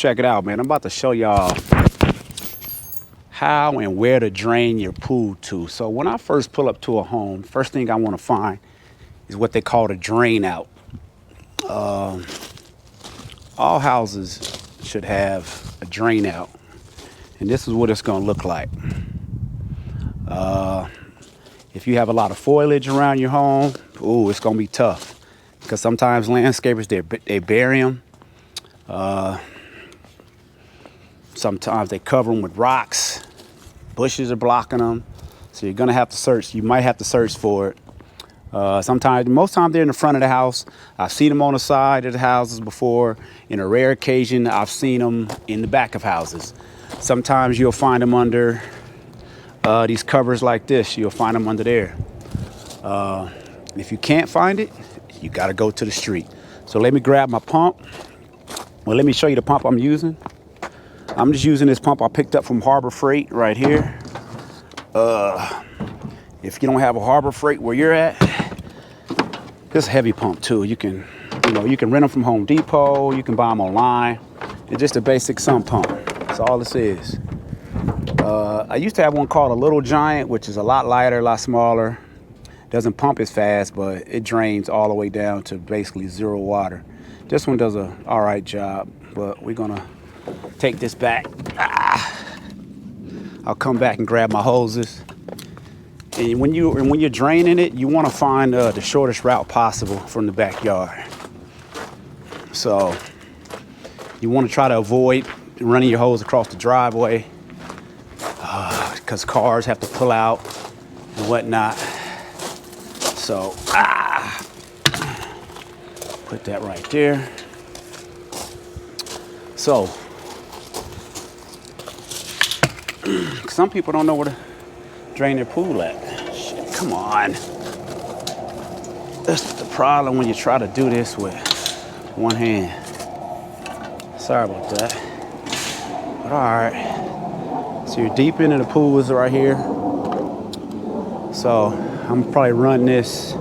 check it out, man. I'm about to show y'all how and where to drain your pool to. So when I first pull up to a home, first thing I want to find is what they call a drain out. All houses should have a drain out, and this is what it's going to look like. If you have a lot of foliage around your home, ooh, it's going to be tough, because sometimes landscapers, they bury them. Sometimes they cover them with rocks. Bushes are blocking them. So you're going to have to search. You might have to search for it. Most times they're in the front of the house. I've seen them on the side of the houses before. In a rare occasion, I've seen them in the back of houses. Sometimes you'll find them under these covers like this. You'll find them under there. If you can't find it, you got to go to the street. So let me grab my pump. Well, let me show you the pump I'm using. I'm just using this pump I picked up from Harbor Freight right here. If you don't have a Harbor Freight where you're at, this is a heavy pump too. You can rent them from Home Depot. You can buy them online. It's just a basic sump pump. That's all this is. I used to have one called a Little Giant, which is a lot lighter, a lot smaller. Doesn't pump as fast, but it drains all the way down to basically 0 water. This one does a all right job, but we're gonna take this back. I'll come back and grab my hoses. And when you're draining it, you want to find the shortest route possible from the backyard. So you want to try to avoid running your hose across the driveway, because cars have to pull out and whatnot. So put that right there. So some people don't know where to drain their pool at. Shit, come on. That's the problem when you try to do this with one hand. Sorry about that. But all right. So you're deep into the pools right here. So I'm gonna probably run this.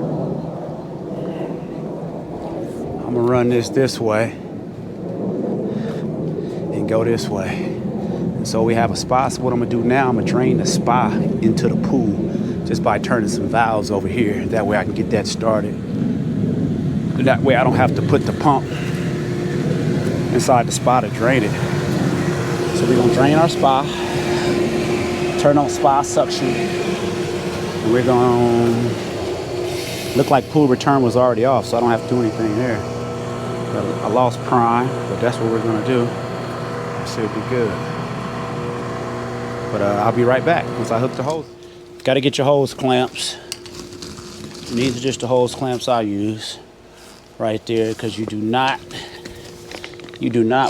I'm gonna run this way and go this way. So we have a spa. So what I'm gonna do now, I'm gonna drain the spa into the pool just by turning some valves over here. That way I can get that started. That way I don't have to put the pump inside the spa to drain it. So we're gonna drain our spa, turn on spa suction, and we're gonna look like pool return was already off, so I don't have to do anything there. But I lost prime, but that's what we're gonna do. It should be good. But I'll be right back once I hook the hose. Got to get your hose clamps. These are just the hose clamps I use right there, because you do not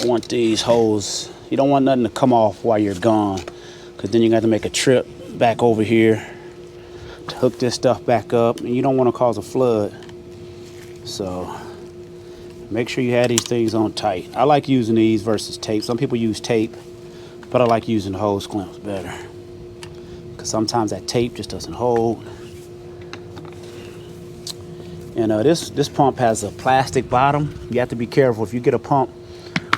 want these hose. You don't want nothing to come off while you're gone, because then you got to make a trip back over here to hook this stuff back up, and you don't want to cause a flood. So make sure you have these things on tight. I like using these versus tape. Some people use tape, but I like using the hose clamps better, because sometimes that tape just doesn't hold. And this pump has a plastic bottom. You have to be careful. If you get a pump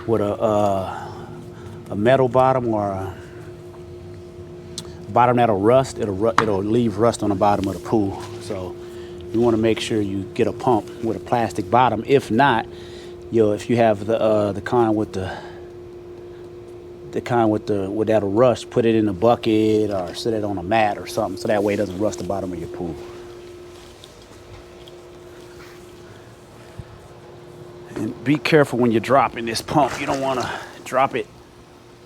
with a metal bottom or a bottom that'll rust, it'll leave rust on the bottom of the pool. So you want to make sure you get a pump with a plastic bottom. If not, if you have the kind with that'll rust, put it in a bucket or set it on a mat or something, so that way it doesn't rust the bottom of your pool. And be careful when you're dropping this pump. You don't want to drop it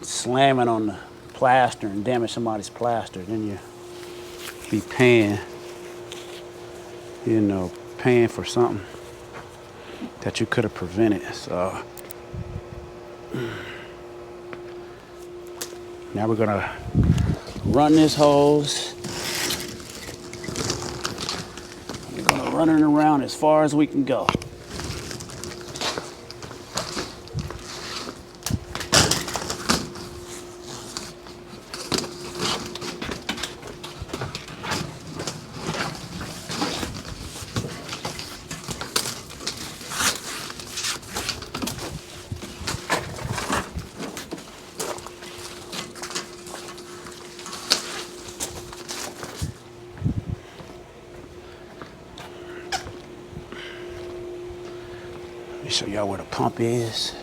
slamming on the plaster and damage somebody's plaster. Then you be paying for something that you could have prevented. So now we're gonna run this hose. We're gonna run it around as far as we can go. Show y'all where the pump is.